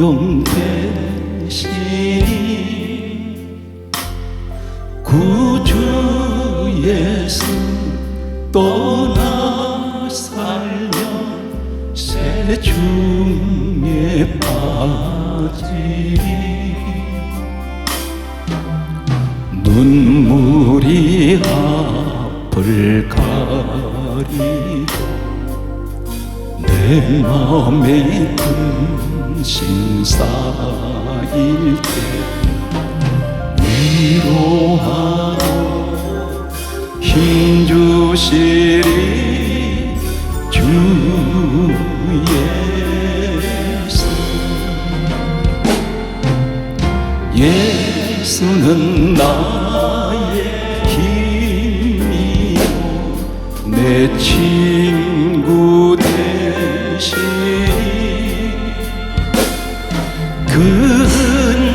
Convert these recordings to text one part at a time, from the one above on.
생명 되시니 구주 예수 떠나 살면 새 중에 빠지리 눈물이 앞을 가리고 내 맘에 근심 쌓일 때 위로하고 힘 주시리 주 예수 예수는 나의 힘이요 내 친구 되시니 그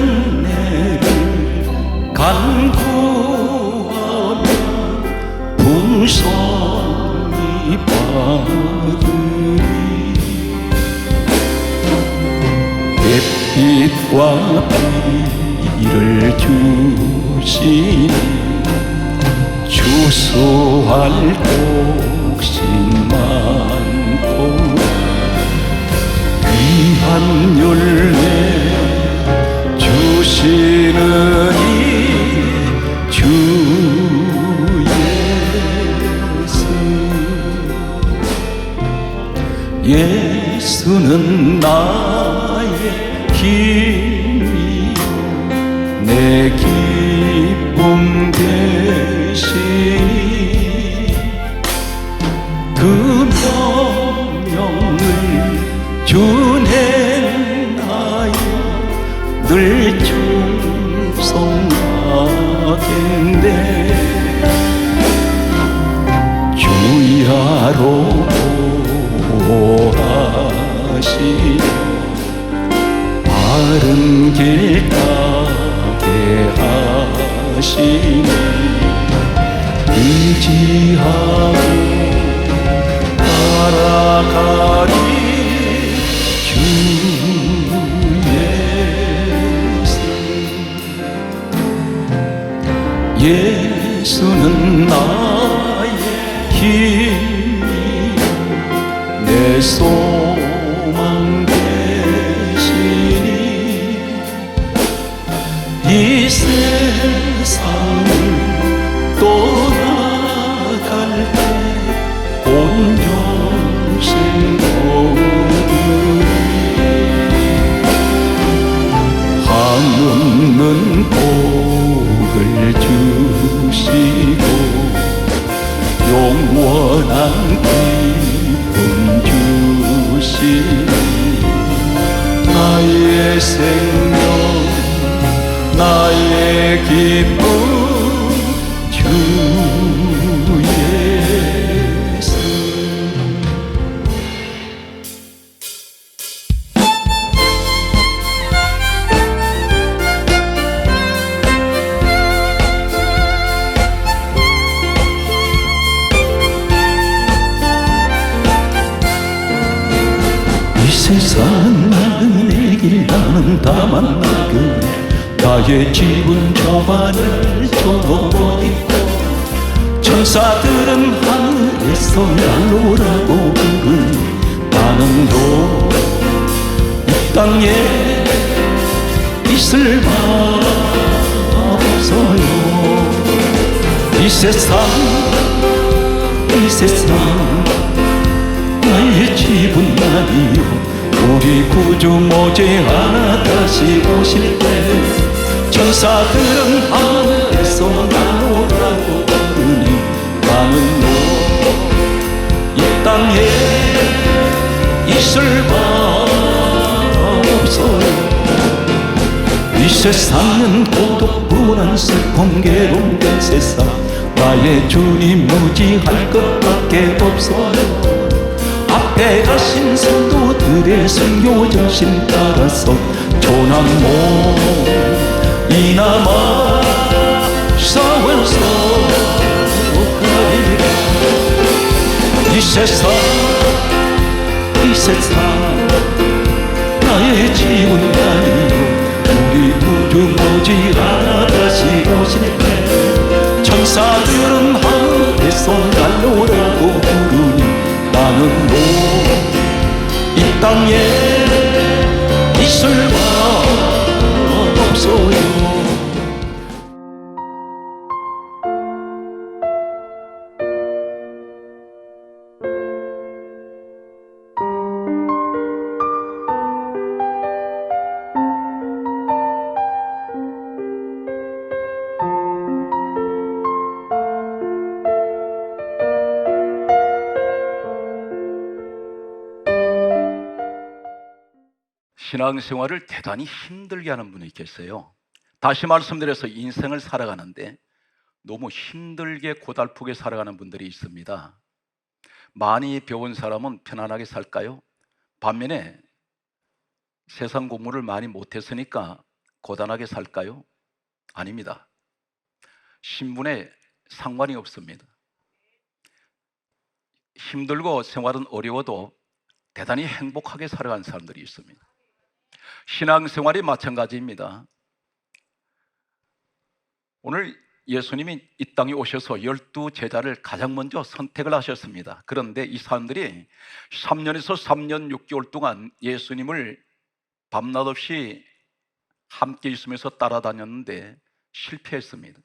은혜를 간구하며 풍성히 받으리 햇빛과 비를 주시니 주소할 곡식 많고 귀한 열매 주시느니 주 예수 예수는 나의 힘이요 내 기쁨 되시니 그 명령을 준행하여 늘 충성하겠네 주야로 보호하시며 바른 길 가게 하시니 의지하고 따라가리 주 예수 예수는 나의 힘이 내 소망 되시니 이 세상을 떠나갈 때 온 영생 얻으리 한없는 복을 주시고 영원한 기쁨 주시니 나의 생명 나의 기쁨 주 예수 이 세상 내 길 나는 다 만나그 나의 집은 저 하늘 저 높고 천사들은 하늘에서 날로라고 부르니 나는 또 이 땅에 있을 바 없어요 이 세상 나의 집은 아니요 우리 구주 머지않아 다시 오실 때 천사들은 하늘에서 나오라고 부르니 나는 너 이 땅에 있을 바 없어요 이 세상은 고독분한 슬픔 괴로운 세상 나의 주님 무지할 것밖에 없어요 앞에 가신 성도들의 순교 정신 따라서 조난 몸이나마 싸워서 가리라 이 세상 나의 집 기운다니요 우리 우주모지 하나 다시 오실 때 천사들은 하늘에서 날로라고 부르니 나는 이 땅에 있을 마 없어요. 신앙생활을 대단히 힘들게 하는 분이 계세요. 다시 말씀드려서 인생을 살아가는데 너무 힘들게 고달프게 살아가는 분들이 있습니다. 많이 배운 사람은 편안하게 살까요? 반면에 세상 공부를 많이 못했으니까 고단하게 살까요? 아닙니다. 신분에 상관이 없습니다. 힘들고 생활은 어려워도 대단히 행복하게 살아가는 사람들이 있습니다. 신앙생활이 마찬가지입니다. 오늘 예수님이 이 땅에 오셔서 12제자를 가장 먼저 선택을 하셨습니다. 그런데 이 사람들이 3년에서 3년 6개월 동안 예수님을 밤낮 없이 함께 있으면서 따라다녔는데 실패했습니다.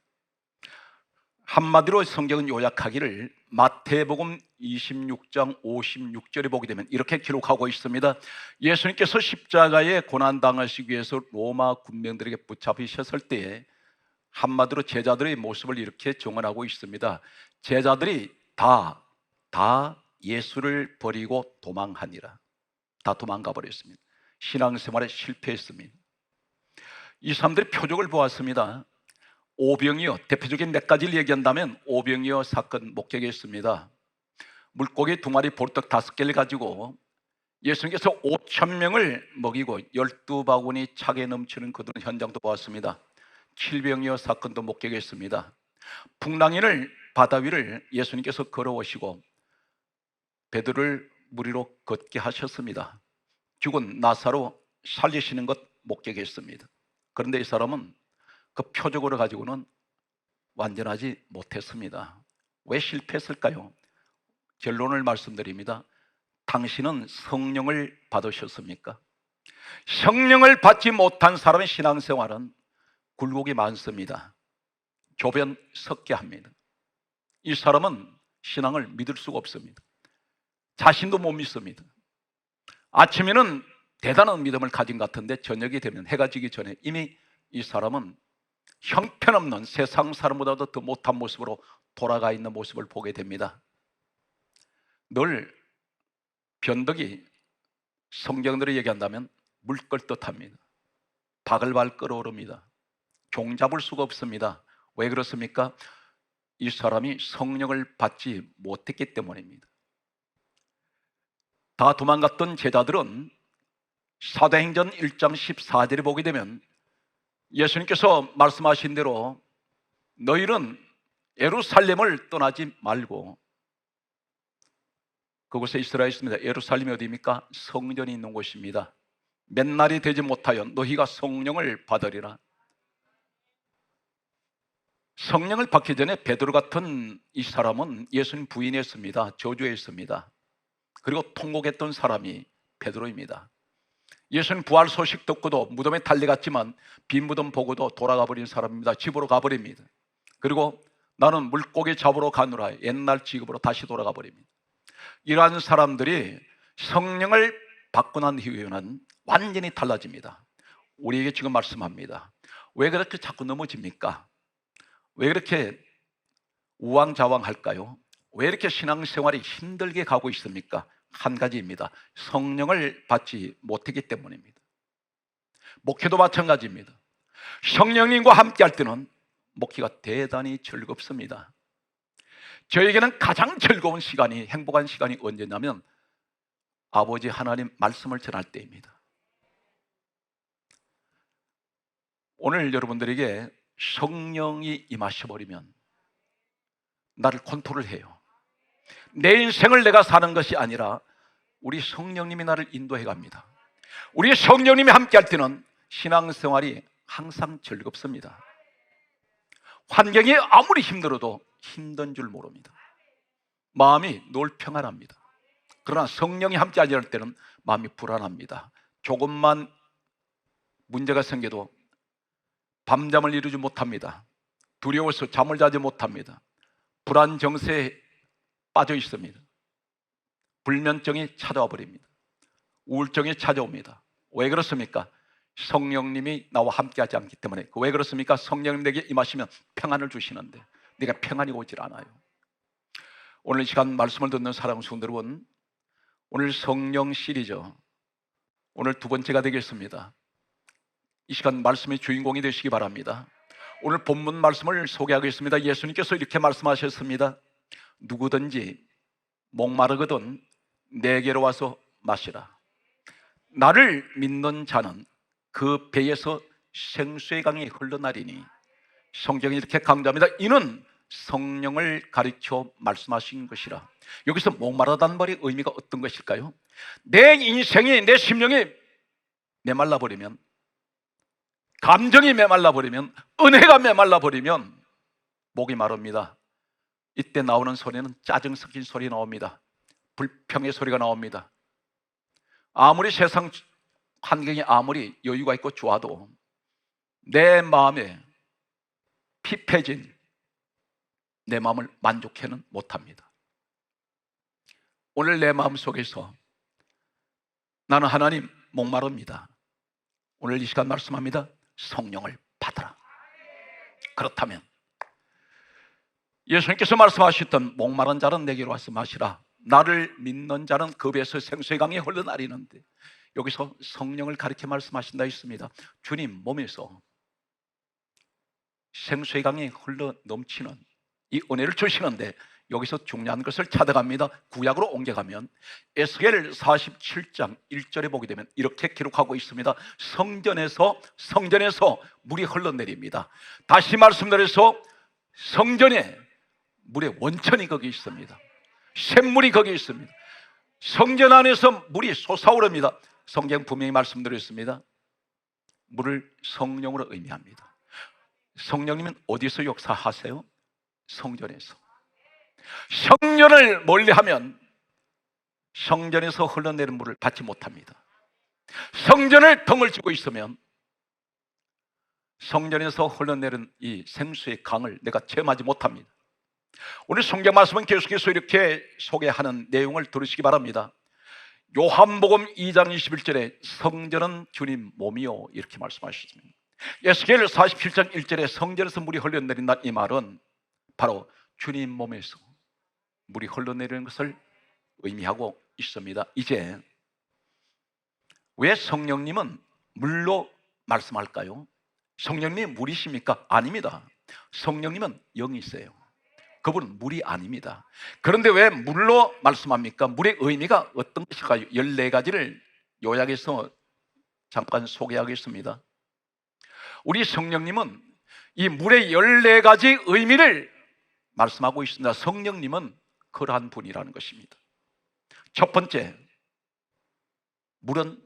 한마디로 성경은 요약하기를 마태복음 26장 56절에 보게 되면 이렇게 기록하고 있습니다. 예수님께서 십자가에 고난당하시기 위해서 로마 군병들에게 붙잡히셨을 때에 한마디로 제자들의 모습을 이렇게 정언하고 있습니다. 제자들이 다 예수를 버리고 도망하니라. 다 도망가 버렸습니다. 신앙생활에 실패했습니다. 이 사람들의 표적을 보았습니다. 오병이어, 대표적인 몇 가지를 얘기한다면 오병이어 사건 목격했습니다. 물고기 2마리 보리떡 5개를 가지고 예수님께서 5,000명을 먹이고 12바구니 차게 넘치는 그런 현장도 보았습니다. 칠병이어 사건도 목격했습니다. 풍랑인을 바다 위를 예수님께서 걸어오시고 베드로를 물 위로 걷게 하셨습니다. 죽은 나사로 살리시는 것 목격했습니다. 그런데 이 사람은 그 표적으로 가지고는 완전하지 못했습니다. 왜 실패했을까요? 결론을 말씀드립니다. 당신은 성령을 받으셨습니까? 성령을 받지 못한 사람의 신앙생활은 굴곡이 많습니다. 교변 섞게 합니다. 이 사람은 신앙을 믿을 수가 없습니다. 자신도 못 믿습니다. 아침에는 대단한 믿음을 가진 것 같은데 저녁이 되면 해가 지기 전에 이미 이 사람은 형편없는 세상 사람보다도 더 못한 모습으로 돌아가 있는 모습을 보게 됩니다. 늘 변덕이 성경들이 얘기한다면 물걸 듯합니다. 바글바글 끓어오릅니다. 종잡을 수가 없습니다. 왜 그렇습니까? 이 사람이 성령을 받지 못했기 때문입니다. 다 도망갔던 제자들은 사도행전 1장 14절에 보게 되면 예수님께서 말씀하신 대로 너희는 예루살렘을 떠나지 말고 그곳에 있으라 했습니다. 예루살렘이 어디입니까? 성전이 있는 곳입니다. 몇 날이 되지 못하여 너희가 성령을 받으리라. 성령을 받기 전에 베드로 같은 이 사람은 예수님 부인했습니다. 저주했습니다. 그리고 통곡했던 사람이 베드로입니다. 예수님 부활 소식 듣고도 무덤에 달려갔지만 빈 무덤 보고도 돌아가 버린 사람입니다. 집으로 가버립니다. 그리고 나는 물고기 잡으러 가노라 옛날 직업으로 다시 돌아가 버립니다. 이러한 사람들이 성령을 받고 난 이후에는 완전히 달라집니다. 우리에게 지금 말씀합니다. 왜 그렇게 자꾸 넘어집니까? 왜 그렇게 우왕좌왕할까요? 왜 이렇게 신앙생활이 힘들게 가고 있습니까? 한 가지입니다. 성령을 받지 못했기 때문입니다. 목회도 마찬가지입니다. 성령님과 함께 할 때는 목회가 대단히 즐겁습니다. 저에게는 가장 즐거운 시간이, 행복한 시간이 언제냐면 아버지 하나님 말씀을 전할 때입니다. 오늘 여러분들에게 성령이 임하셔버리면 나를 컨트롤해요. 내 인생을 내가 사는 것이 아니라 우리 성령님이 나를 인도해 갑니다. 우리 성령님이 함께할 때는 신앙생활이 항상 즐겁습니다. 환경이 아무리 힘들어도 힘든 줄 모릅니다. 마음이 늘 평안합니다. 그러나 성령이 함께하지 않을 때는 마음이 불안합니다. 조금만 문제가 생겨도 밤잠을 이루지 못합니다. 두려워서 잠을 자지 못합니다. 불안 정세에 빠져 있습니다. 불면증이 찾아와 버립니다. 우울증이 찾아옵니다. 왜 그렇습니까? 성령님이 나와 함께하지 않기 때문에. 왜 그렇습니까? 성령님 내게 임하시면 평안을 주시는데 내가 평안이 오질 않아요. 오늘 이 시간 말씀을 듣는 사랑하는 성도 여러분, 오늘 성령 시리즈 오늘 두 번째가 되겠습니다. 이 시간 말씀의 주인공이 되시기 바랍니다. 오늘 본문 말씀을 소개하겠습니다. 예수님께서 이렇게 말씀하셨습니다. 누구든지 목마르거든 내게로 와서 마시라. 나를 믿는 자는 그 배에서 생수의 강이 흘러나리니. 성경이 이렇게 강조합니다. 이는 성령을 가르쳐 말씀하신 것이라. 여기서 목마르다는 말의 의미가 어떤 것일까요? 내 인생이, 내 심령이 메말라버리면, 감정이 메말라버리면, 은혜가 메말라버리면 목이 마릅니다. 이때 나오는 소리는 짜증 섞인 소리 나옵니다. 불평의 소리가 나옵니다. 아무리 세상 환경이 아무리 여유가 있고 좋아도 내 마음에 피폐해진 내 마음을 만족해는 못합니다. 오늘 내 마음 속에서 나는 하나님 목마릅니다. 오늘 이 시간 말씀합니다. 성령을 받아라. 그렇다면 예수님께서 말씀하셨던 목마른 자는 내게로 와서 마시라. 나를 믿는 자는 그 배에서 생수의 강이 흘러나리는데, 여기서 성령을 가리켜 말씀하신다 했습니다. 주님 몸에서 생수의 강이 흘러 넘치는 이 은혜를 주시는데, 여기서 중요한 것을 찾아갑니다. 구약으로 옮겨가면 에스겔 47장 1절에 보게 되면 이렇게 기록하고 있습니다. 성전에서 물이 흘러내립니다. 다시 말씀드려서 성전에 물의 원천이 거기 있습니다. 샘물이 거기 있습니다. 성전 안에서 물이 솟아오릅니다. 성경 분명히 말씀드렸습니다. 물을 성령으로 의미합니다. 성령님은 어디서 역사하세요? 성전에서. 성전을 멀리하면 성전에서 흘러내리는 물을 받지 못합니다. 성전을 덩을 쥐고 있으면 성전에서 흘러내리는 이 생수의 강을 내가 체험하지 못합니다. 오늘 성경 말씀은 계속해서 이렇게 소개하는 내용을 들으시기 바랍니다. 요한복음 2장 21절에 성전은 주님 몸이요 이렇게 말씀하셨습니다. 에스겔 47장 1절에 성전에서 물이 흘러내린다, 이 말은 바로 주님 몸에서 물이 흘러내리는 것을 의미하고 있습니다. 이제 왜 성령님은 물로 말씀할까요? 성령님이 물이십니까? 아닙니다. 성령님은 영이세요. 그분은 물이 아닙니다. 그런데 왜 물로 말씀합니까? 물의 의미가 어떤 것일까요? 14가지를 요약해서 잠깐 소개하겠습니다. 우리 성령님은 이 물의 14가지 의미를 말씀하고 있습니다. 성령님은 그러한 분이라는 것입니다. 첫 번째, 물은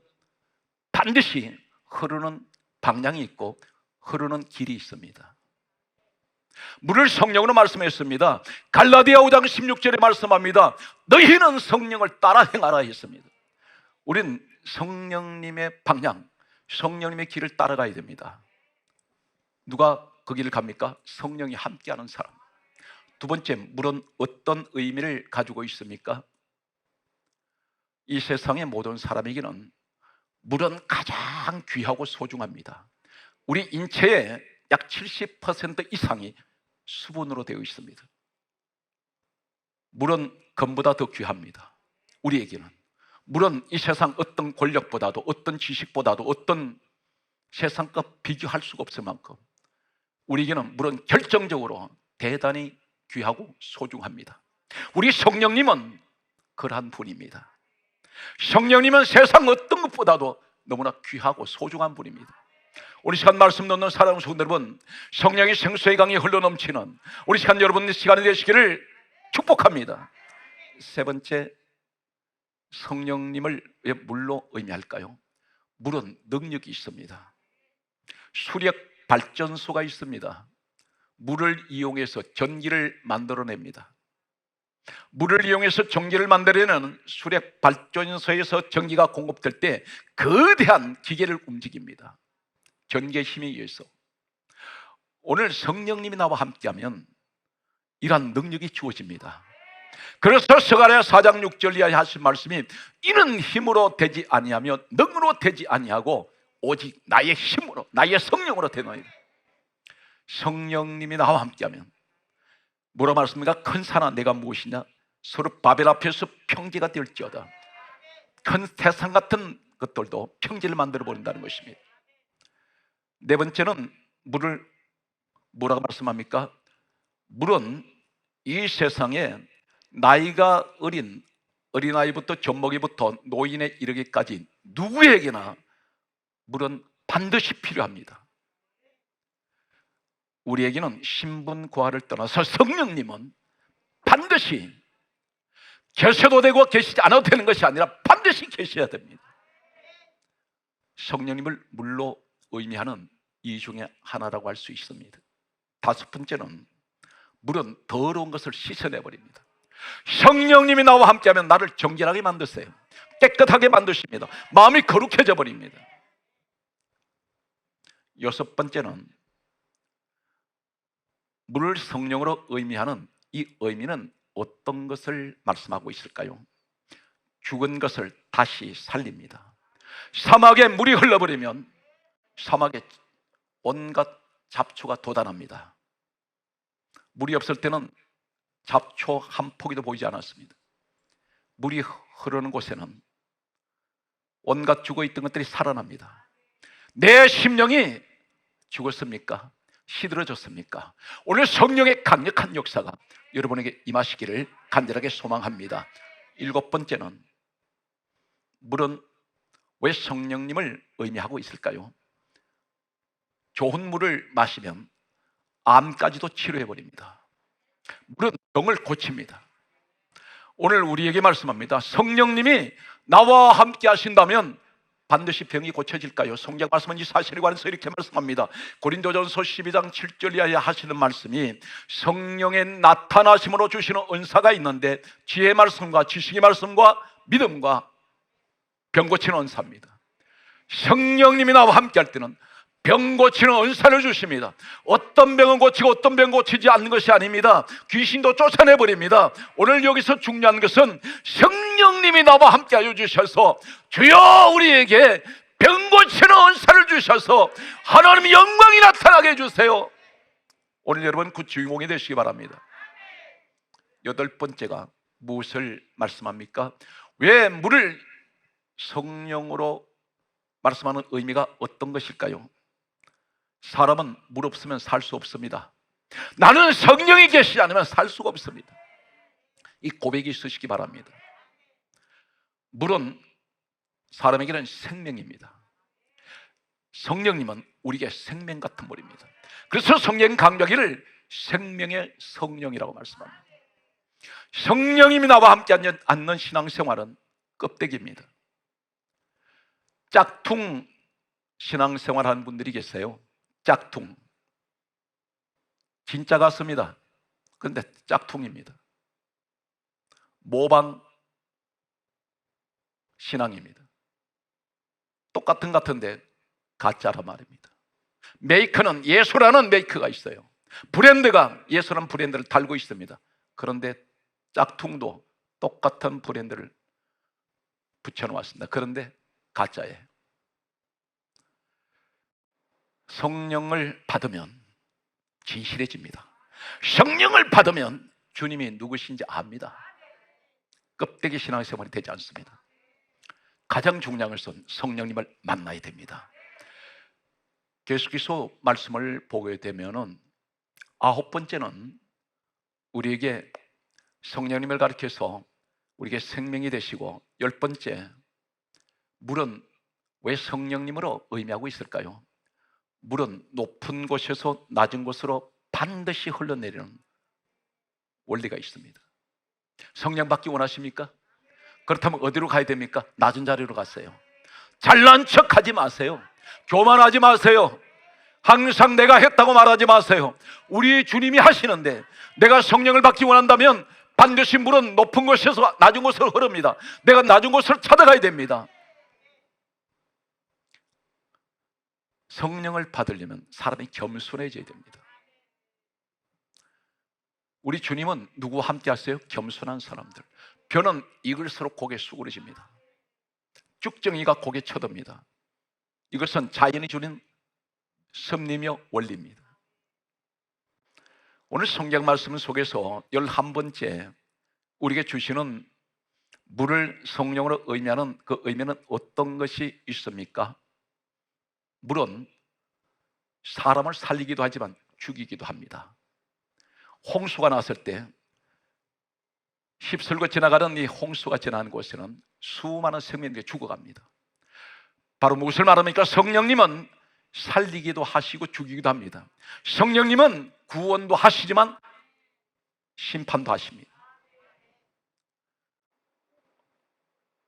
반드시 흐르는 방향이 있고 흐르는 길이 있습니다. 물을 성령으로 말씀했습니다. 갈라디아 5장 16절에 말씀합니다. 너희는 성령을 따라 행하라 했습니다. 우린 성령님의 방향, 성령님의 길을 따라가야 됩니다. 누가 그 길을 갑니까? 성령이 함께하는 사람. 두 번째, 물은 어떤 의미를 가지고 있습니까? 이 세상의 모든 사람에게는 물은 가장 귀하고 소중합니다. 우리 인체의 약 70% 이상이 수분으로 되어 있습니다. 물은 금보다 더 귀합니다. 우리에게는 물은 이 세상 어떤 권력보다도, 어떤 지식보다도, 어떤 세상과 비교할 수가 없을 만큼 우리에게는 물은 결정적으로 대단히 귀하고 소중합니다. 우리 성령님은 그러한 분입니다. 성령님은 세상 어떤 것보다도 너무나 귀하고 소중한 분입니다. 우리 시간 말씀 듣는 사랑하는 성도 여러분, 성령의 생수의 강이 흘러넘치는 우리 시간 여러분의 시간이 되시기를 축복합니다. 세 번째, 성령님을 왜 물로 의미할까요? 물은 능력이 있습니다. 수력 발전소가 있습니다. 물을 이용해서 전기를 만들어냅니다. 물을 이용해서 전기를 만들어내는 수력 발전소에서 전기가 공급될 때 거대한 기계를 움직입니다. 전기의 힘에 의해서. 오늘 성령님이 나와 함께하면 이러한 능력이 주어집니다. 그래서 스가랴 4장 6절 이하에 하신 말씀이 이는 힘으로 되지 아니하며 능으로 되지 아니하고 오직 나의 힘으로 나의 성령으로 되노이다. 성령님이 나와 함께하면 뭐라 말씀입니까? 큰 산아 내가 무엇이냐? 서로 바벨 앞에서 평지가 될지어다. 큰 태산 같은 것들도 평지를 만들어 버린다는 것입니다. 네 번째는 물을 뭐라고 말씀합니까? 물은 이 세상에 나이가 어린 어린아이부터 젖먹이부터 노인에 이르기까지 누구에게나 물은 반드시 필요합니다. 우리에게는 신분 고하를 떠나서 성령님은 반드시 계셔도 되고 계시지 않아도 되는 것이 아니라 반드시 계셔야 됩니다. 성령님을 물로 의미하는 이 중에 하나라고 할 수 있습니다. 다섯 번째는 물은 더러운 것을 씻어내버립니다. 성령님이 나와 함께하면 나를 정결하게 만드세요. 깨끗하게 만드십니다. 마음이 거룩해져 버립니다. 여섯 번째는 물을 성령으로 의미하는 이 의미는 어떤 것을 말씀하고 있을까요? 죽은 것을 다시 살립니다. 사막에 물이 흘러버리면 사막에 온갖 잡초가 돋아납니다. 물이 없을 때는 잡초 한 포기도 보이지 않았습니다. 물이 흐르는 곳에는 온갖 죽어있던 것들이 살아납니다. 내 심령이 죽었습니까? 시들어졌습니까? 오늘 성령의 강력한 역사가 여러분에게 임하시기를 간절하게 소망합니다. 일곱 번째는 물은 왜 성령님을 의미하고 있을까요? 좋은 물을 마시면 암까지도 치료해버립니다. 물은 병을 고칩니다. 오늘 우리에게 말씀합니다. 성령님이 나와 함께 하신다면 반드시 병이 고쳐질까요? 성경 말씀은 이 사실에 관해서 이렇게 말씀합니다. 고린도전서 12장 7절 이하에 하시는 말씀이 성령의 나타나심으로 주시는 은사가 있는데 지혜의 말씀과 지식의 말씀과 믿음과 병 고치는 은사입니다. 성령님이 나와 함께 할 때는 병 고치는 은사를 주십니다. 어떤 병은 고치고 어떤 병은 고치지 않는 것이 아닙니다. 귀신도 쫓아내버립니다. 오늘 여기서 중요한 것은 성령님이 나와 함께하여 주셔서 주여 우리에게 병 고치는 은사를 주셔서 하나님의 영광이 나타나게 해주세요. 오늘 여러분 그 주인공이 되시기 바랍니다. 여덟 번째가 무엇을 말씀합니까? 왜 물을 성령으로 말씀하는 의미가 어떤 것일까요? 사람은 물 없으면 살 수 없습니다. 나는 성령이 계시지 않으면 살 수가 없습니다. 이 고백이 있으시기 바랍니다. 물은 사람에게는 생명입니다. 성령님은 우리에게 생명 같은 물입니다. 그래서 성령 강조하기를 생명의 성령이라고 말씀합니다. 성령님이 나와 함께 앉는 신앙생활은 껍데기입니다. 짝퉁 신앙생활 하는 분들이 계세요. 짝퉁. 진짜 같습니다. 그런데 짝퉁입니다. 모방 신앙입니다. 똑같은 같은데 가짜란 말입니다. 메이커는 예수라는 메이커가 있어요. 브랜드가 예수라는 브랜드를 달고 있습니다. 그런데 짝퉁도 똑같은 브랜드를 붙여놓았습니다. 그런데 가짜예요. 성령을 받으면 진실해집니다. 성령을 받으면 주님이 누구신지 압니다. 껍데기 신앙생활이 되지 않습니다. 가장 중요한 것은 성령님을 만나야 됩니다. 계속해서 말씀을 보게 되면은 아홉 번째는 우리에게 성령님을 가르쳐서 우리에게 생명이 되시고, 열 번째, 물은 왜 성령님으로 의미하고 있을까요? 물은 높은 곳에서 낮은 곳으로 반드시 흘러내리는 원리가 있습니다. 성령 받기 원하십니까? 그렇다면 어디로 가야 됩니까? 낮은 자리로 가세요. 잘난 척하지 마세요. 교만하지 마세요. 항상 내가 했다고 말하지 마세요. 우리 주님이 하시는데 내가 성령을 받기 원한다면 반드시 물은 높은 곳에서 낮은 곳으로 흐릅니다. 내가 낮은 곳을 찾아가야 됩니다. 성령을 받으려면 사람이 겸손해져야 됩니다. 우리 주님은 누구와 함께 하세요? 겸손한 사람들. 벼는 익을수록 고개 수그러집니다. 쭉정이가 고개 쳐듭니다. 이것은 자연이 주는 섭리며 원리입니다. 오늘 성경 말씀 속에서 11번째 우리에게 주시는 물을 성령으로 의미하는 그 의미는 어떤 것이 있습니까? 물은 사람을 살리기도 하지만 죽이기도 합니다. 홍수가 났을 때 휩쓸고 지나가는 이 홍수가 지나는 곳에는 수많은 생명들이 죽어갑니다. 바로 무엇을 말합니까? 성령님은 살리기도 하시고 죽이기도 합니다. 성령님은 구원도 하시지만 심판도 하십니다.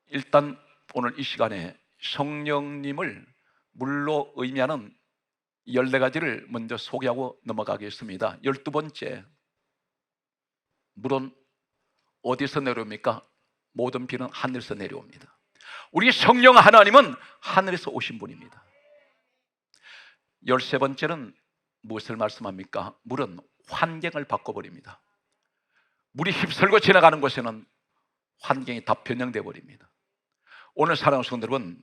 일단 오늘 이 시간에 성령님을 물로 의미하는 14가지를 먼저 소개하고 넘어가겠습니다. 12번째, 물은 어디서 내려옵니까? 모든 비는 하늘에서 내려옵니다. 우리 성령 하나님은 하늘에서 오신 분입니다. 13번째는 무엇을 말씀합니까? 물은 환경을 바꿔버립니다. 물이 휩쓸고 지나가는 곳에는 환경이 다 변형되어 버립니다. 오늘 사랑하는 성도 여러분,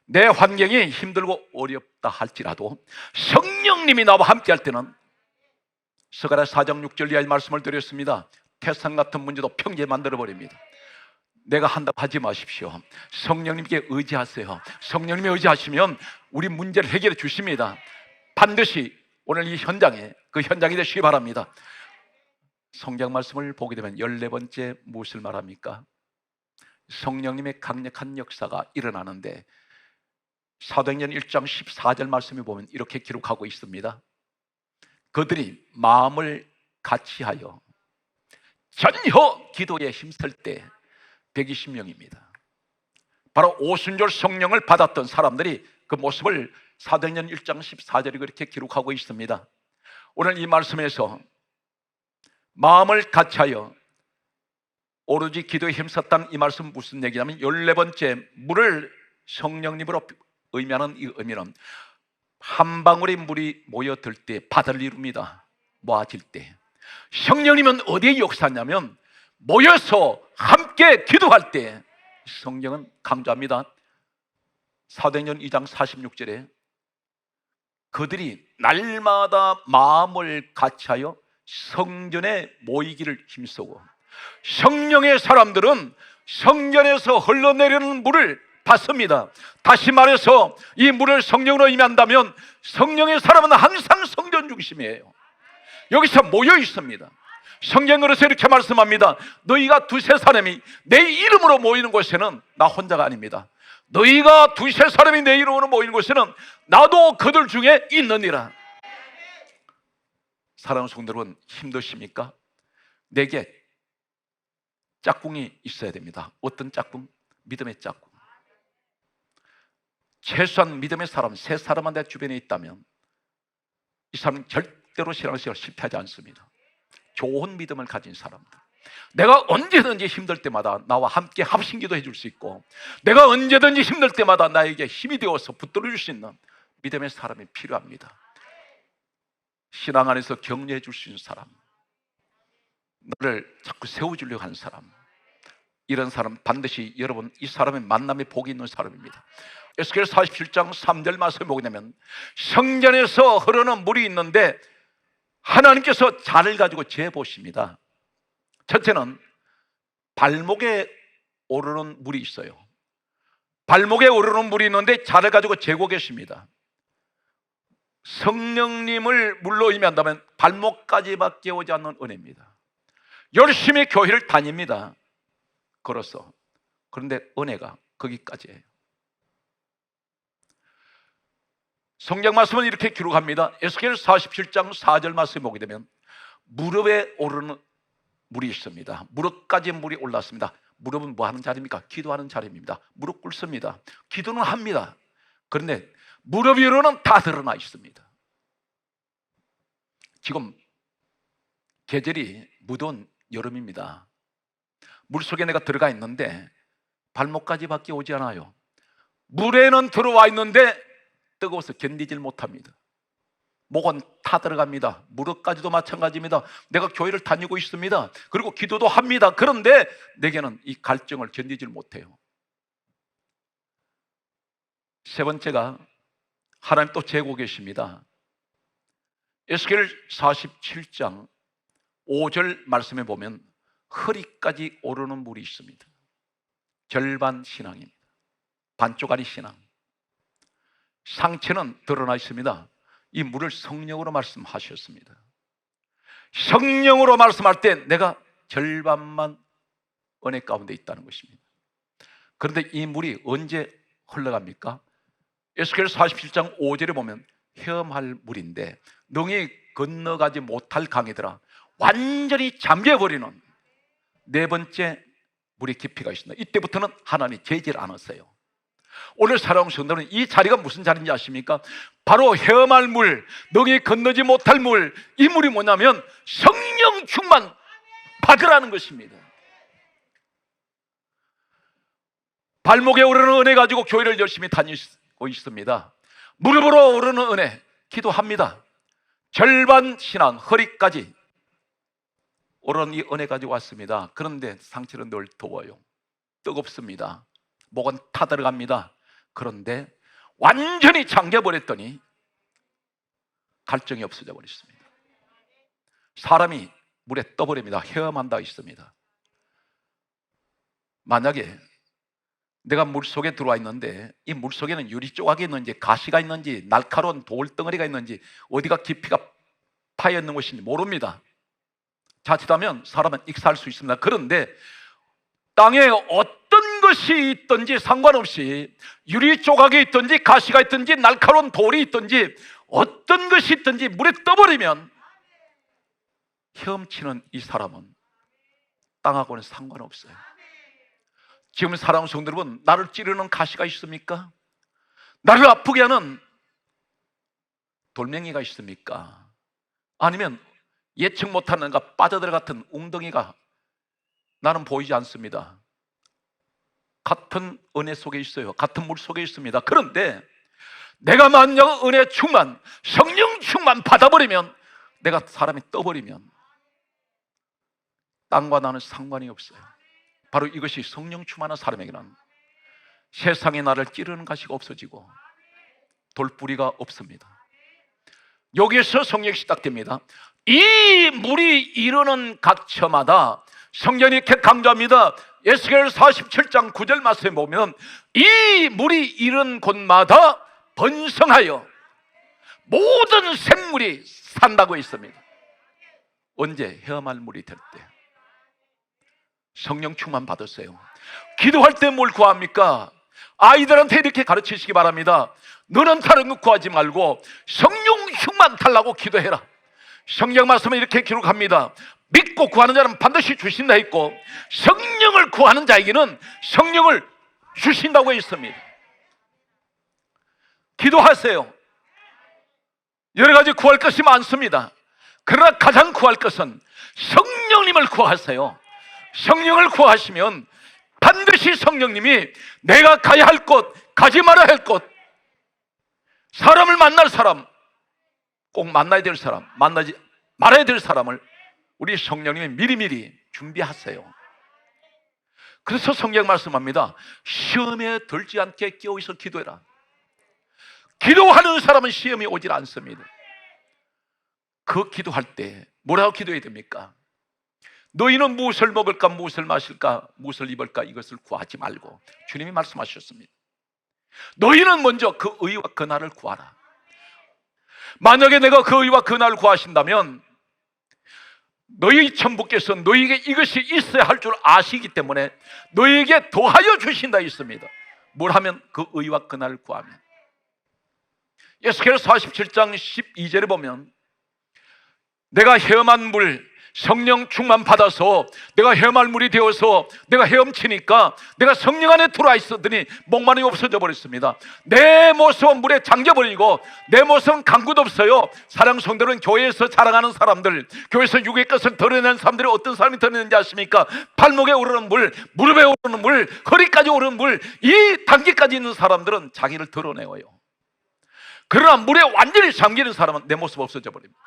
내 환경이 힘들고 어렵다 할지라도 성령님이 나와 함께 할 때는 스가랴 4장 6절 이하의 말씀을 드렸습니다. 태산 같은 문제도 평지에 만들어 버립니다. 내가 한다고 하지 마십시오. 성령님께 의지하세요. 성령님이 의지하시면 우리 문제를 해결해 주십니다. 반드시 오늘 이 현장에 그 현장이 되시기 바랍니다. 성경 말씀을 보게 되면 14번째 무엇을 말합니까? 성령님의 강력한 역사가 일어나는데 사도행전 1장 14절 말씀에 보면 이렇게 기록하고 있습니다. 그들이 마음을 같이하여 전혀 기도에 힘쓸 때 120명입니다. 바로 오순절 성령을 받았던 사람들이 그 모습을 사도행전 1장 14절이 그렇게 기록하고 있습니다. 오늘 이 말씀에서 마음을 같이하여 오로지 기도에 힘썼다는 이 말씀은 무슨 얘기냐면 14번째 물을 성령님으로 의미하는 이 의미는 한 방울의 물이 모여들 때 바다를 이룹니다. 모아질 때 성령님은 어디에 역사하냐면 모여서 함께 기도할 때 성경은 강조합니다. 사도행전 2장 46절에 그들이 날마다 마음을 같이하여 성전에 모이기를 힘쓰고, 성령의 사람들은 성전에서 흘러내리는 물을 받습니다. 다시 말해서 이 물을 성령으로 의미한다면 성령의 사람은 항상 성전 중심이에요. 여기서 모여 있습니다. 성경으로서 이렇게 말씀합니다. 너희가 두세 사람이 내 이름으로 모이는 곳에는 나 혼자가 아닙니다. 너희가 두세 사람이 내 이름으로 모이는 곳에는 나도 그들 중에 있느니라. 사랑하는 성도 여러분, 힘드십니까? 내게 짝꿍이 있어야 됩니다. 어떤 짝꿍? 믿음의 짝꿍. 최소한 믿음의 사람 세 사람만 내 주변에 있다면 이 사람은 절대로 신앙생활 실패하지 않습니다. 좋은 믿음을 가진 사람들, 내가 언제든지 힘들 때마다 나와 함께 합심기도 해줄 수 있고, 내가 언제든지 힘들 때마다 나에게 힘이 되어서 붙들어줄 수 있는 믿음의 사람이 필요합니다. 신앙 안에서 격려해 줄 수 있는 사람, 너를 자꾸 세워주려고 하는 사람, 이런 사람 반드시 여러분 이 사람의 만남에 복이 있는 사람입니다. 에스겔 47장 3절 말씀에 보게 되면 성전에서 흐르는 물이 있는데 하나님께서 잔을 가지고 재보십니다. 첫째는 발목에 오르는 물이 있어요. 발목에 오르는 물이 있는데 잔을 가지고 재고 계십니다. 성령님을 물로 의미한다면 발목까지밖에 오지 않는 은혜입니다. 열심히 교회를 다닙니다. 걸어서. 그런데 은혜가 거기까지예요. 성경 말씀은 이렇게 기록합니다. 에스겔 47장 4절 말씀에 보게 되면 무릎에 오르는 물이 있습니다. 무릎까지 물이 올랐습니다. 무릎은 뭐 하는 자리입니까? 기도하는 자리입니다. 무릎 꿇습니다. 기도는 합니다. 그런데 무릎 위로는 다 드러나 있습니다. 지금 계절이 무더운 여름입니다. 물속에 내가 들어가 있는데 발목까지밖에 오지 않아요. 물에는 들어와 있는데 뜨거워서 견디질 못합니다. 목은 타 들어갑니다. 무릎까지도 마찬가지입니다. 내가 교회를 다니고 있습니다. 그리고 기도도 합니다. 그런데 내게는 이 갈증을 견디질 못해요. 세 번째가 하나님 또 재고 계십니다. 에스겔 47장 5절 말씀에 보면 허리까지 오르는 물이 있습니다. 절반 신앙입니다. 반쪽짜리 신앙. 상체는 드러나 있습니다. 이 물을 성령으로 말씀하셨습니다. 성령으로 말씀할 때 내가 절반만 은혜 가운데 있다는 것입니다. 그런데 이 물이 언제 흘러갑니까? 에스겔 47장 5절에 보면 헤엄할 물인데 능히 건너가지 못할 강이더라. 완전히 잠겨버리는 네 번째 물의 깊이가 있습니다. 이때부터는 하나님이 재질 않았어요. 오늘 사랑하는 성도는 이 자리가 무슨 자리인지 아십니까? 바로 헤엄할 물, 능히 건너지 못할 물. 이 물이 뭐냐면 성령 충만 받으라는 것입니다. 발목에 오르는 은혜 가지고 교회를 열심히 다니고 있습니다. 무릎으로 오르는 은혜 기도합니다. 절반 신앙 허리까지 오르는 이 은혜 가지고 왔습니다. 그런데 상체는 늘 더워요. 뜨겁습니다. 목은 타들어갑니다. 그런데 완전히 잠겨버렸더니 갈증이 없어져 버렸습니다. 사람이 물에 떠버립니다. 헤엄한다 있습니다. 만약에 내가 물속에 들어와 있는데 이 물속에는 유리 조각이 있는지 가시가 있는지 날카로운 돌덩어리가 있는지 어디가 깊이가 파여 있는 것인지 모릅니다. 자칫하면 사람은 익사할 수 있습니다. 그런데 땅에 어떤 것이 있든지 상관없이 유리 조각이 있든지 가시가 있든지 날카로운 돌이 있든지 어떤 것이 있든지 물에 떠버리면 헤엄치는 이 사람은 땅하고는 상관없어요. 지금 사랑하는 성도 여러분, 나를 찌르는 가시가 있습니까? 나를 아프게 하는 돌멩이가 있습니까? 아니면 예측 못하는 빠져들어갔던 웅덩이가 나는 보이지 않습니다. 같은 은혜 속에 있어요. 같은 물 속에 있습니다. 그런데 내가 만약 은혜 충만, 성령 충만 받아버리면, 내가 사람이 떠버리면 땅과 나는 상관이 없어요. 바로 이것이 성령 충만한 사람에게는 세상에 나를 찌르는 가시가 없어지고 돌뿌리가 없습니다. 여기에서 성령이 시작됩니다. 이 물이 이르는 각처마다 성경이 이렇게 강조합니다. 에스겔 47장 9절 말씀에 보면 이 물이 이른 곳마다 번성하여 모든 생물이 산다고 있습니다. 언제? 헤엄할 물이 될 때. 성령 충만 받았어요. 기도할 때 뭘 구합니까? 아이들한테 이렇게 가르치시기 바랍니다. 너는 다른 거 구하지 말고 성령 충만 달라고 기도해라. 성경 말씀은 이렇게 기록합니다. 믿고 구하는 자는 반드시 주신다 했고 성령을 구하는 자에게는 성령을 주신다고 했습니다. 기도하세요. 여러 가지 구할 것이 많습니다. 그러나 가장 구할 것은 성령님을 구하세요. 성령을 구하시면 반드시 성령님이 내가 가야 할 곳, 가지 말아야 할 곳, 사람을 만날 사람, 꼭 만나야 될 사람, 만나지 말아야 될 사람을 우리 성령님이 미리미리 준비하세요. 그래서 성경 말씀합니다. 시험에 들지 않게 깨어있어 기도해라. 기도하는 사람은 시험이 오질 않습니다. 그 기도할 때 뭐라고 기도해야 됩니까? 너희는 무엇을 먹을까, 무엇을 마실까, 무엇을 입을까 이것을 구하지 말고 주님이 말씀하셨습니다. 너희는 먼저 그 의와 그 날을 구하라. 만약에 내가 그 의와 그 날을 구하신다면 너희 천부께서 너희에게 이것이 있어야 할 줄 아시기 때문에 너희에게 더하여 주신다 있습니다. 뭘 하면? 그 의와 그 날을 구하면. 에스겔 47장 12절에 보면 내가 헤엄한 물, 성령 충만 받아서 내가 해말물이 되어서 내가 헤엄치니까 내가 성령 안에 들어와 있었더니 목마름이 없어져 버렸습니다. 내 모습은 물에 잠겨버리고 내 모습은 강구도 없어요. 사랑 성도는 교회에서 자랑하는 사람들, 교회에서 육의 것을 드러내는 사람들이 어떤 사람이 드러내는지 아십니까? 발목에 오르는 물, 무릎에 오르는 물, 허리까지 오르는 물, 이 단계까지 있는 사람들은 자기를 드러내요. 그러나 물에 완전히 잠기는 사람은 내 모습 없어져 버립니다.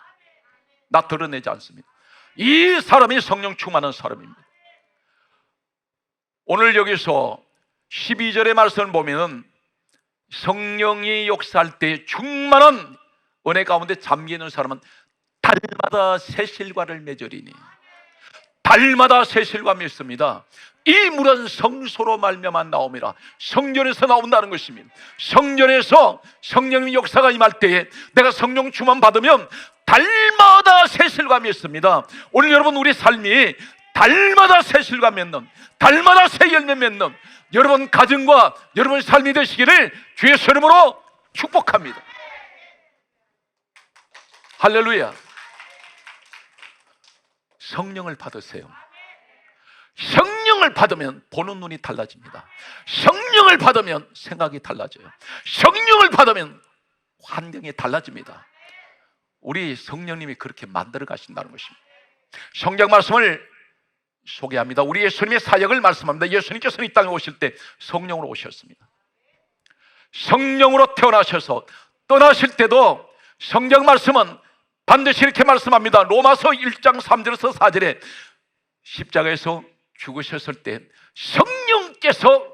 나 드러내지 않습니다. 이 사람이 성령 충만한 사람입니다. 오늘 여기서 12절의 말씀을 보면은 성령이 역사할 때 충만한 은혜 가운데 잠기는 사람은 달마다 새실과를 맺으리니, 달마다 새실과 맺습니다. 이 물은 성소로 말미암아 나옵니다. 성전에서 나온다는 것입니다. 성전에서 성령의 역사가 임할 때에 내가 성령 충만 받으면 달마다 새실과 맺습니다. 오늘 여러분, 우리 삶이 달마다 새실과 맺는, 달마다 새 열매 맺는 여러분 가정과 여러분 삶이 되시기를 주의 이름으로 축복합니다. 할렐루야. 성령을 받으세요. 성령을 받으면 보는 눈이 달라집니다. 성령을 받으면 생각이 달라져요. 성령을 받으면 환경이 달라집니다. 우리 성령님이 그렇게 만들어 가신다는 것입니다. 성경 말씀을 소개합니다. 우리 예수님의 사역을 말씀합니다. 예수님께서는 이 땅에 오실 때 성령으로 오셨습니다. 성령으로 태어나셔서 떠나실 때도 성경 말씀은 반드시 이렇게 말씀합니다. 로마서 1장 3절에서 4절에 십자가에서 죽으셨을 때 성령께서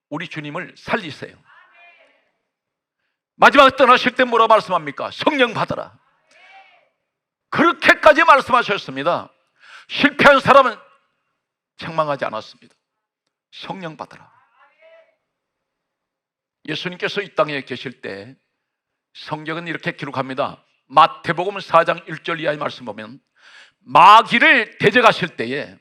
우리 주님을 살리세요. 마지막에 떠나실 때 뭐라 말씀합니까? 성령 받아라. 그렇게까지 말씀하셨습니다. 실패한 사람은 책망하지 않았습니다. 성령 받아라. 예수님께서 이 땅에 계실 때 성경은 이렇게 기록합니다. 마태복음 4장 1절 이하의 말씀 보면 마귀를 대적하실 때에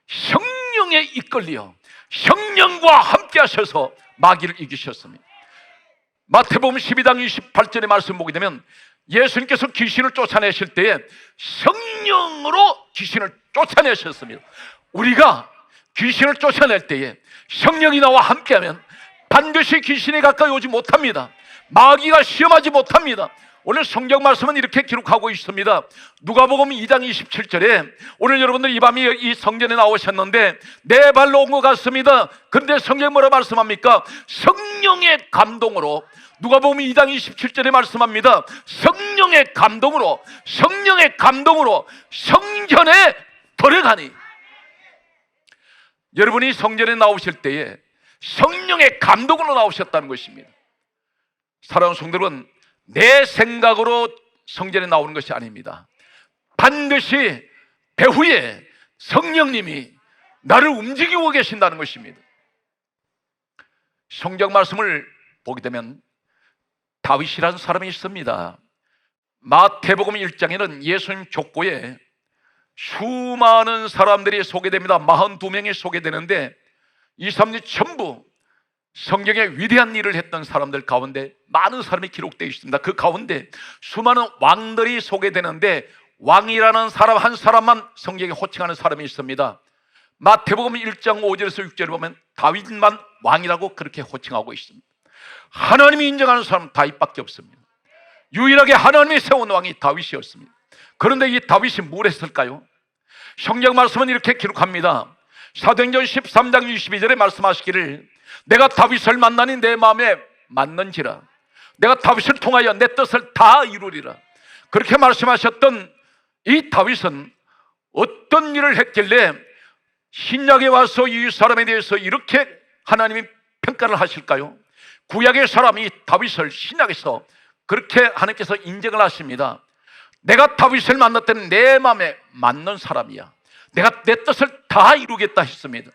성령에 이끌려 성령과 함께 하셔서 마귀를 이기셨습니다. 마태복음 12장 28절의 말씀 보게 되면 예수님께서 귀신을 쫓아내실 때에 성령으로 귀신을 쫓아내셨습니다. 우리가 귀신을 쫓아낼 때에 성령이 나와 함께하면 반드시 귀신에 가까이 오지 못합니다. 마귀가 시험하지 못합니다. 오늘 성경 말씀은 이렇게 기록하고 있습니다. 누가복음 2장 27절에 오늘 여러분들 이 밤이 이 성전에 나오셨는데 내 발로 온 것 같습니다. 그런데 성경 뭐라 말씀합니까? 성령의 감동으로, 누가복음 2장 27절에 말씀합니다. 성령의 감동으로 성전에 들어가니, 여러분이 성전에 나오실 때에 성령의 감동으로 나오셨다는 것입니다. 사랑하는 성도 여러분, 내 생각으로 성전에 나오는 것이 아닙니다. 반드시 배후에 성령님이 나를 움직이고 계신다는 것입니다. 성경 말씀을 보게 되면 다윗이라는 사람이 있습니다. 마태복음 1장에는 예수님 족보에 수많은 사람들이 소개됩니다. 42명이 소개되는데 이 사람들이 전부 성경에 위대한 일을 했던 사람들 가운데 많은 사람이 기록되어 있습니다. 그 가운데 수많은 왕들이 소개되는데 왕이라는 사람 한 사람만 성경에 호칭하는 사람이 있습니다. 마태복음 1장 5절에서 6절을 보면 다윗만 왕이라고 그렇게 호칭하고 있습니다. 하나님이 인정하는 사람은 다윗밖에 없습니다. 유일하게 하나님이 세운 왕이 다윗이었습니다. 그런데 이 다윗이 뭘 했을까요? 성경 말씀은 이렇게 기록합니다. 사도행전 13장 22절에 말씀하시기를 내가 다윗을 만나니 내 마음에 맞는지라, 내가 다윗을 통하여 내 뜻을 다 이루리라. 그렇게 말씀하셨던 이 다윗은 어떤 일을 했길래 신약에 와서 이 사람에 대해서 이렇게 하나님이 평가를 하실까요? 구약의 사람이 다윗을 신약에서 그렇게 하나님께서 인정을 하십니다. 내가 다윗을 만났더니 내 마음에 맞는 사람이야, 내가 내 뜻을 다 이루겠다 했습니다.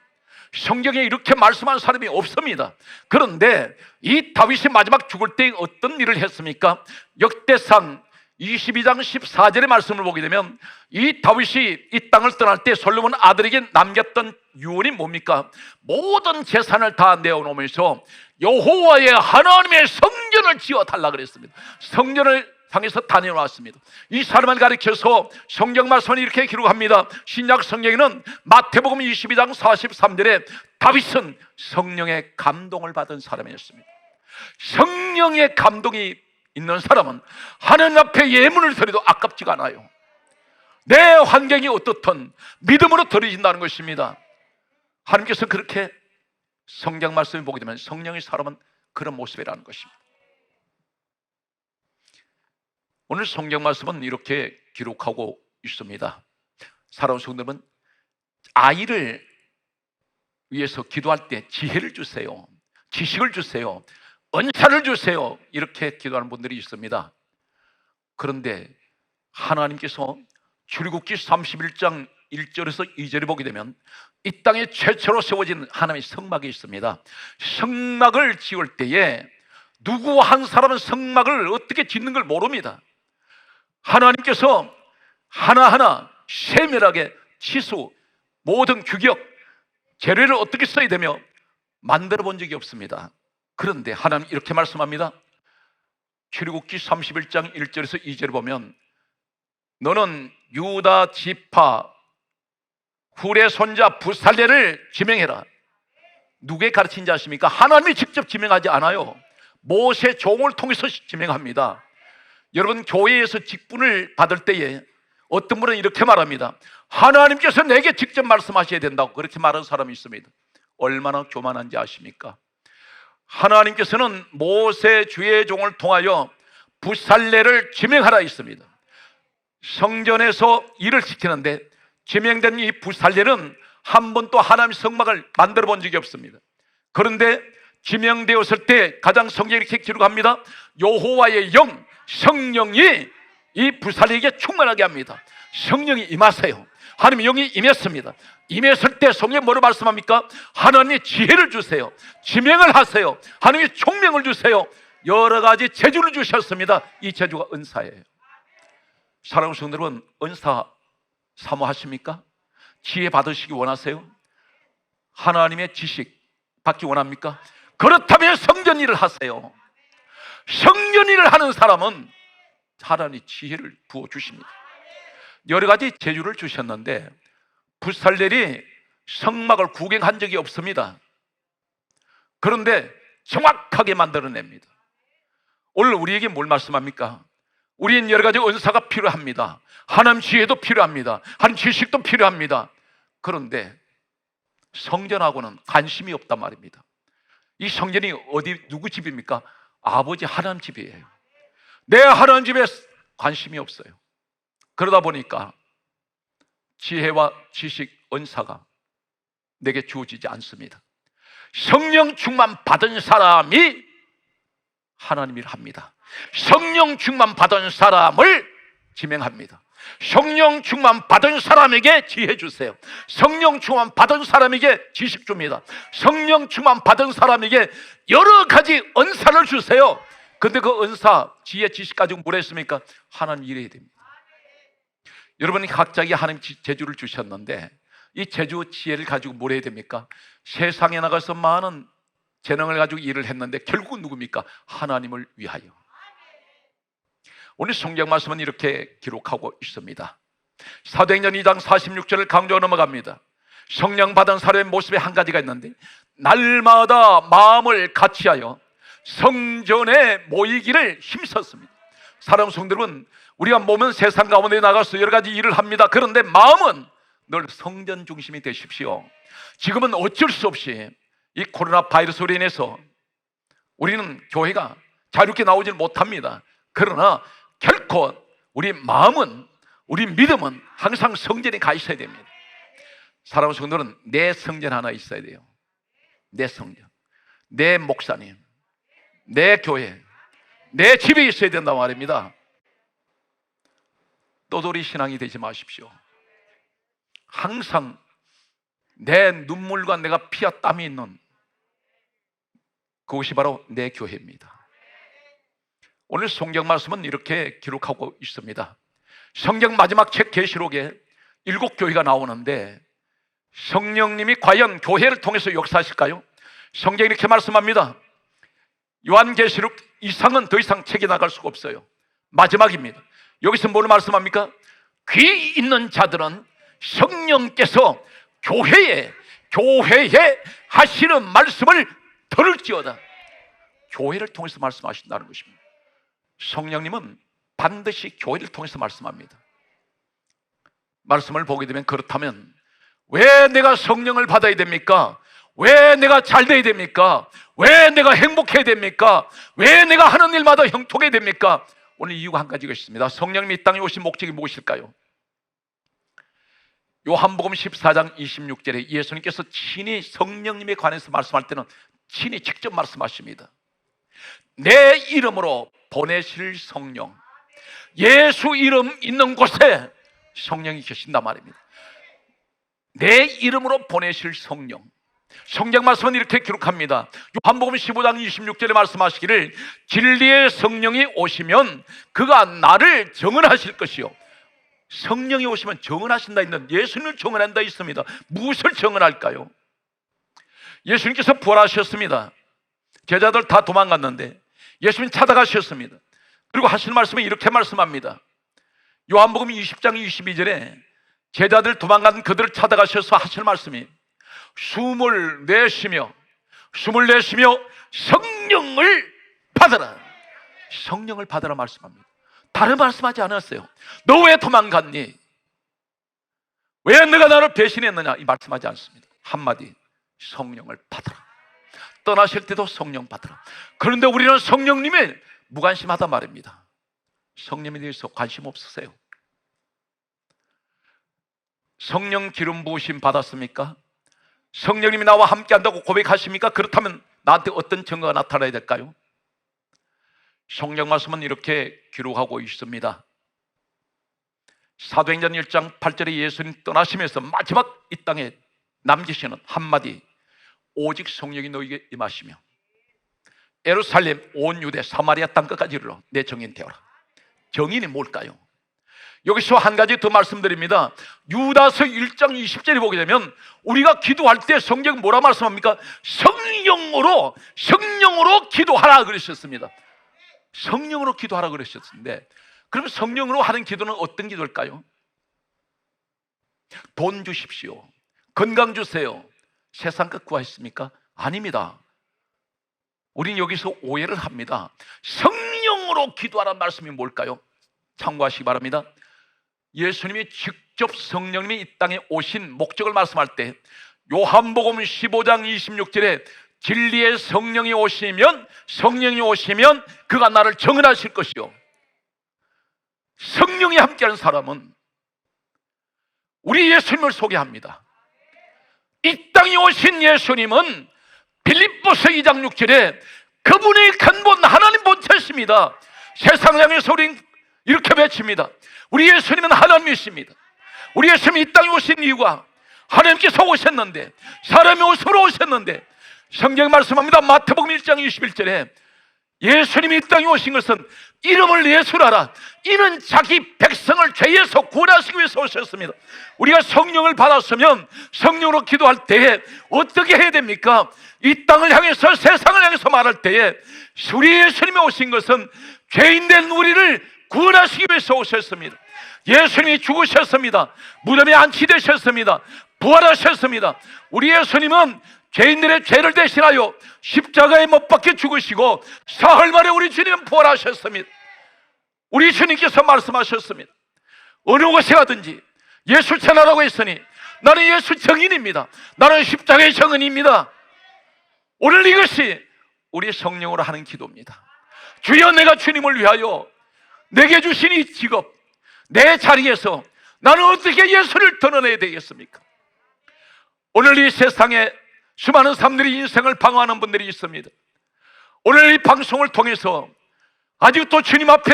성경에 이렇게 말씀한 사람이 없습니다. 그런데 이 다윗이 마지막 죽을 때 어떤 일을 했습니까? 역대상 22장 14절의 말씀을 보게 되면 이 다윗이 이 땅을 떠날 때 솔로몬 아들에게 남겼던 유언이 뭡니까? 모든 재산을 다 내어놓으면서 여호와의 하나님의 성전을 지어달라 그랬습니다. 성전을 향해서 다녀왔습니다. 이 사람을 가리켜서 성경 말씀은 이렇게 기록합니다. 신약 성경에는 마태복음 22장 43절에 다윗은 성령의 감동을 받은 사람이었습니다. 성령의 감동이 있는 사람은 하나님 앞에 예물을 드려도 아깝지가 않아요. 내 환경이 어떻든 믿음으로 드려진다는 것입니다. 하나님께서 그렇게 성경 말씀을 보게 되면 성령의 사람은 그런 모습이라는 것입니다. 오늘 성경 말씀은 이렇게 기록하고 있습니다. 사랑하는 성도님은 아이를 위해서 기도할 때 지혜를 주세요, 지식을 주세요, 은사를 주세요, 이렇게 기도하는 분들이 있습니다. 그런데 하나님께서 출애굽기 31장 1절에서 2절에 보게 되면 이 땅에 최초로 세워진 하나님의 성막이 있습니다. 성막을 지을 때에 누구 한 사람은 성막을 어떻게 짓는 걸 모릅니다. 하나님께서 하나하나 세밀하게 치수, 모든 규격, 재료를 어떻게 써야 되며 만들어 본 적이 없습니다. 그런데 하나님 이렇게 말씀합니다. 출애굽기 31장 1절에서 2절을 보면 너는 유다 지파 훌의 손자 부살레를 지명해라. 누구에 가르친지 아십니까? 하나님이 직접 지명하지 않아요. 모세 종을 통해서 지명합니다. 여러분, 교회에서 직분을 받을 때에 어떤 분은 이렇게 말합니다. 하나님께서 내게 직접 말씀하셔야 된다고 그렇게 말하는 사람이 있습니다. 얼마나 교만한지 아십니까? 하나님께서는 모세 주의 종을 통하여 부살레를 지명하라 했습니다. 성전에서 일을 시키는데 지명된 이 부살레는 한 번도 하나님의 성막을 만들어 본 적이 없습니다. 그런데 지명되었을 때 가장 성경에 이렇게 기록합니다. 여호와의 영, 성령이 이 부살레에게 충만하게 합니다. 성령이 임하세요. 하나님의 영이 임했습니다. 임했을 때 성경이 뭐로 말씀합니까? 하나님의 지혜를 주세요, 지명을 하세요, 하나님의 총명을 주세요. 여러 가지 재주를 주셨습니다. 이 재주가 은사예요. 사랑하는 성도 여러분, 은사 사모하십니까? 지혜 받으시기 원하세요? 하나님의 지식 받기 원합니까? 그렇다면 성전 일을 하세요. 성전 일을 하는 사람은 하나님의 지혜를 부어주십니다. 여러 가지 재주를 주셨는데 부살렐이 성막을 구경한 적이 없습니다. 그런데 정확하게 만들어냅니다. 오늘 우리에게 뭘 말씀합니까? 우리는 여러 가지 은사가 필요합니다. 하나님 지혜도 필요합니다. 하나님 지식도 필요합니다. 그런데 성전하고는 관심이 없단 말입니다. 이 성전이 어디 누구 집입니까? 아버지 하나님 집이에요. 내 하나님 집에 관심이 없어요. 그러다 보니까 지혜와 지식, 은사가 내게 주어지지 않습니다. 성령 충만 받은 사람이 하나님 일을 합니다. 성령 충만 받은 사람을 지명합니다. 성령 충만 받은 사람에게 지혜 주세요. 성령 충만 받은 사람에게 지식 줍니다. 성령 충만 받은 사람에게 여러 가지 은사를 주세요. 근데 그 은사, 지혜, 지식 가지고 뭘 했습니까? 하나님 일해야 됩니다. 여러분이 각자에게 하나님 재주를 주셨는데 이 재주, 지혜를 가지고 뭘 해야 됩니까? 세상에 나가서 많은 재능을 가지고 일을 했는데 결국은 누굽니까? 하나님을 위하여. 오늘 성경 말씀은 이렇게 기록하고 있습니다. 사도행전 2장 46절을 강조하고 넘어갑니다. 성령 받은 사람의 모습에 한 가지가 있는데 날마다 마음을 같이하여 성전에 모이기를 힘썼습니다. 사랑하는 성도 여러분, 우리가 몸은 세상 가운데 나가서 여러 가지 일을 합니다. 그런데 마음은 늘 성전 중심이 되십시오. 지금은 어쩔 수 없이 이 코로나 바이러스로 인해서 우리는 교회가 자유롭게 나오질 못합니다. 그러나 결코 우리 마음은, 우리 믿음은 항상 성전에 가 있어야 됩니다. 사랑하는 성도는 내 성전 하나 있어야 돼요. 내 성전, 내 목사님, 내 교회, 내 집에 있어야 된단 말입니다. 떠돌이 신앙이 되지 마십시오. 항상 내 눈물과 내가 피와 땀이 있는 그것이 바로 내 교회입니다. 오늘 성경 말씀은 이렇게 기록하고 있습니다. 성경 마지막 책 계시록에 7교회가 나오는데 성령님이 과연 교회를 통해서 역사하실까요? 성경이 이렇게 말씀합니다. 요한계시록 이상은 더 이상 책이 나갈 수가 없어요. 마지막입니다. 여기서 뭘 말씀합니까? 귀 있는 자들은 성령께서 교회에 하시는 말씀을 들을지어다. 교회를 통해서 말씀하신다는 것입니다. 성령님은 반드시 교회를 통해서 말씀합니다. 말씀을 보게 되면, 그렇다면 왜 내가 성령을 받아야 됩니까? 왜 내가 잘 돼야 됩니까? 왜 내가 행복해야 됩니까? 왜 내가 하는 일마다 형통해야 됩니까? 오늘 이유가 한 가지가 있습니다. 성령님이 이 땅에 오신 목적이 무엇일까요? 요한복음 14장 26절에 예수님께서 친히 성령님에 관해서 말씀할 때는 친히 직접 말씀하십니다. 내 이름으로 보내실 성령, 예수 이름 있는 곳에 성령이 계신단 말입니다. 내 이름으로 보내실 성령. 성경 말씀은 이렇게 기록합니다. 요한복음 15장 26절에 말씀하시기를 진리의 성령이 오시면 그가 나를 정언하실 것이요. 성령이 오시면 정언하신다 있는, 예수님을 정언한다 있습니다. 무엇을 정언할까요? 예수님께서 부활하셨습니다. 제자들 다 도망갔는데 예수님 찾아가셨습니다. 그리고 하실 말씀은 이렇게 말씀합니다. 요한복음 20장 22절에 제자들 도망간 그들을 찾아가셔서 하실 말씀이 숨을 내쉬며 성령을 받아라. 성령을 받아라 말씀합니다. 다른 말씀하지 않았어요. 너 왜 도망갔니? 왜 내가 나를 배신했느냐? 이 말씀하지 않습니다. 한마디, 성령을 받아라. 떠나실 때도 성령 받아라. 그런데 우리는 성령님에 무관심하단 말입니다. 성령에 대해서 관심 없으세요. 성령 기름 부으심 받았습니까? 성령님이 나와 함께 한다고 고백하십니까? 그렇다면 나한테 어떤 증거가 나타나야 될까요? 성경 말씀은 이렇게 기록하고 있습니다. 사도행전 1장 8절에 예수님 떠나시면서 마지막 이 땅에 남기시는 한마디, 오직 성령이 너에게 임하시며 예루살렘 온 유대 사마리아 땅끝까지 이르러 내 정인 되어라. 정인이 뭘까요? 여기서 한 가지 더 말씀드립니다. 유다서 1장 20절에 보게 되면 우리가 기도할 때 성경 뭐라 말씀합니까? 성령으로 기도하라 그러셨습니다. 성령으로 기도하라 그러셨는데, 그럼 성령으로 하는 기도는 어떤 기도일까요? 돈 주십시오, 건강 주세요, 세상 것 구하셨습니까? 아닙니다. 우린 여기서 오해를 합니다. 성령으로 기도하라는 말씀이 뭘까요? 참고하시기 바랍니다. 예수님이 직접 성령님이 이 땅에 오신 목적을 말씀할 때 요한복음 15장 26절에 진리의 성령이 오시면 그가 나를 정언하실 것이요. 성령이 함께하는 사람은 우리 예수님을 소개합니다. 이 땅에 오신 예수님은 빌립보서 2장 6절에 그분의 근본 하나님 본체십니다. 세상을 향해서 우린 이렇게 외칩니다. 우리 예수님은 하나님이십니다. 우리 예수님이 이 땅에 오신 이유가 하나님께서 오셨는데, 사람이 옷으로 오셨는데, 성경 말씀합니다. 마태복음 1장 21절에 예수님이 이 땅에 오신 것은 이름을 예수라라, 이는 자기 백성을 죄에서 구원하시기 위해서 오셨습니다. 우리가 성령을 받았으면 성령으로 기도할 때에 어떻게 해야 됩니까? 이 땅을 향해서, 세상을 향해서 말할 때에 우리 예수님이 오신 것은 죄인된 우리를 구원하시기 위해서 오셨습니다. 예수님이 죽으셨습니다. 무덤에 안치되셨습니다. 부활하셨습니다. 우리 예수님은 죄인들의 죄를 대신하여 십자가에 못 박혀 죽으시고 사흘 만에 우리 주님은 부활하셨습니다. 우리 주님께서 말씀하셨습니다. 어느 곳에 가든지 예수 전하라고 했으니 나는 예수 정인입니다. 나는 십자가의 정인입니다. 오늘 이것이 우리 성령으로 하는 기도입니다. 주여, 내가 주님을 위하여 내게 주신 이 직업, 내 자리에서 나는 어떻게 예수를 드러내야 되겠습니까? 오늘 이 세상에 수많은 사람들이 인생을 방황하는 분들이 있습니다. 오늘 이 방송을 통해서 아직도 주님 앞에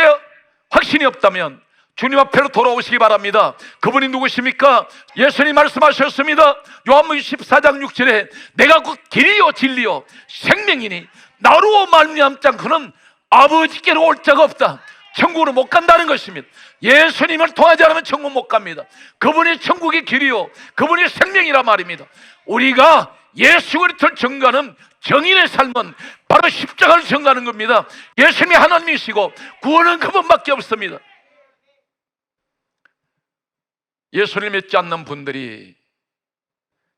확신이 없다면 주님 앞에로 돌아오시기 바랍니다. 그분이 누구십니까? 예수님 말씀하셨습니다. 요한복음 14장 6절에 내가 그 길이요 진리요 생명이니 나로 말미암지 않고는 아버지께로 올 자가 없다. 천국으로 못 간다는 것입니다. 예수님을 통하지 않으면 천국 못 갑니다. 그분이 천국의 길이요, 그분이 생명이란 말입니다. 우리가 예수 그리스도를 증거하는 정인의 삶은 바로 십자가를 전가하는 겁니다. 예수님이 하나님이시고 구원은 그분밖에 없습니다. 예수를 믿지 않는 분들이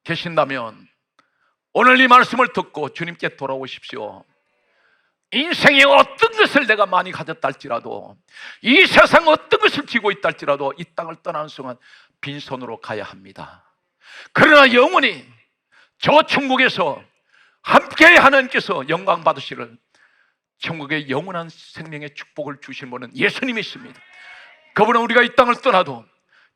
계신다면 오늘 이 말씀을 듣고 주님께 돌아오십시오. 인생에 어떤 것을 내가 많이 가졌다 할지라도, 이 세상 어떤 것을 쥐고 있다 할지라도 이 땅을 떠나는 순간 빈손으로 가야 합니다. 그러나 영원히 저 천국에서 함께 하나님께서 영광 받으시를 천국의 영원한 생명의 축복을 주신 분은 예수님이십니다. 그분은 우리가 이 땅을 떠나도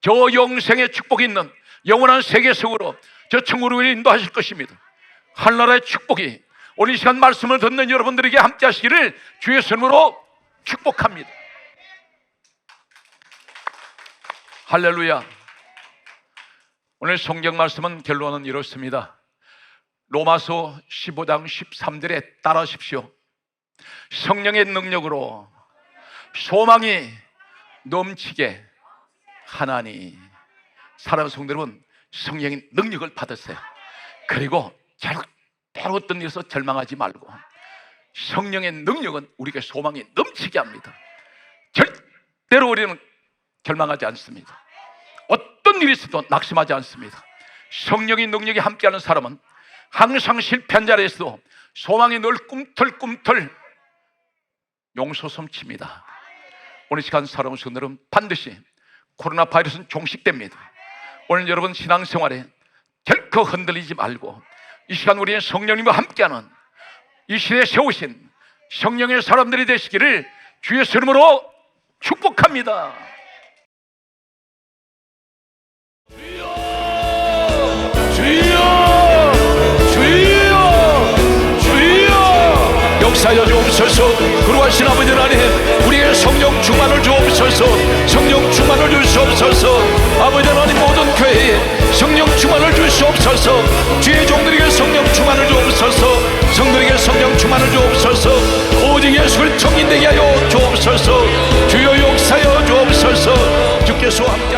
저 영생의 축복이 있는 영원한 세계 속으로 저 천국으로 인도하실 것입니다. 하늘나라의 축복이 오늘 이 시간 말씀을 듣는 여러분들에게 함께 하시기를 주의 이름으로 축복합니다. 할렐루야. 오늘 성경 말씀은 결론은 이렇습니다. 로마서 15장 13절에 따라하십시오. 성령의 능력으로 소망이 넘치게 하나니. 사랑하는 성도 여러분, 성령의 능력을 받으세요. 그리고 절대로 어떤 일에서 절망하지 말고, 성령의 능력은 우리에게 소망이 넘치게 합니다. 절대로 우리는 절망하지 않습니다. 어떤 일이 있어도 낙심하지 않습니다. 성령의 능력이 함께하는 사람은 항상 실패한 자리에서도 소망이 늘 꿈틀꿈틀 용솟음칩니다. 오늘 시간 사랑하는 성도들은 반드시 코로나 바이러스는 종식됩니다. 오늘 여러분 신앙생활에 결코 흔들리지 말고 이 시간 우리의 성령님과 함께하는 이 시대에 세우신 성령의 사람들이 되시기를 주의 이름으로 축복합니다. 역사여 주옵소서. 그러하신 아버지 하나님, 우리의 성령 충만을 주옵소서. 성령 충만을 주시옵소서. 아버지 하나님, 모든 교회에 성령 충만을 주시옵소서. 주의 종들에게 성령 충만을 주옵소서. 성들에게 성령 충만을 주옵소서. 오직 예수를 정인되게 하여 주옵소서. 주여 역사여 주옵소서. 주께서 함께